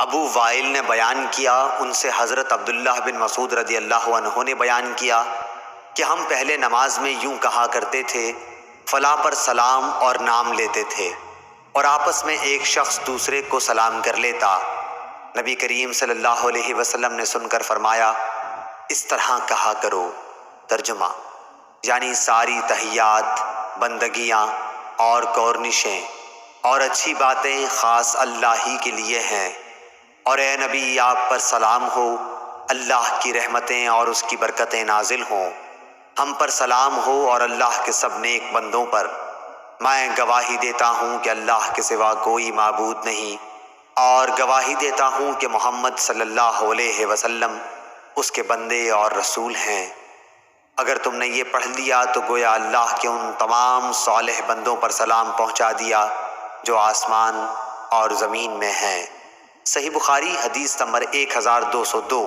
ابو while نے بیان کیا، ان سے حضرت عبداللہ بن مسعود رضی اللہ عنہ نے بیان کیا کہ ہم پہلے نماز میں یوں کہا کرتے تھے، فلاں پر سلام اور نام لیتے تھے، اور آپس میں ایک شخص دوسرے کو سلام کر لیتا۔ نبی کریم صلی اللہ علیہ وسلم نے سن کر فرمایا، اس طرح کہا کرو۔ ترجمہ یعنی ساری تحیات، بندگیاں اور کورنشیں اور اچھی باتیں خاص اللہ ہی کے لیے ہیں، اور اے نبی آپ پر سلام ہو، اللہ کی رحمتیں اور اس کی برکتیں نازل ہوں۔ ہم پر سلام ہو اور اللہ کے سب نیک بندوں پر۔ میں گواہی دیتا ہوں کہ اللہ کے سوا کوئی معبود نہیں، اور گواہی دیتا ہوں کہ محمد صلی اللہ علیہ وسلم اس کے بندے اور رسول ہیں۔ اگر تم نے یہ پڑھ لیا تو گویا اللہ کے ان تمام صالح بندوں پر سلام پہنچا دیا جو آسمان اور زمین میں ہیں۔ صحیح بخاری حدیث نمبر 1202۔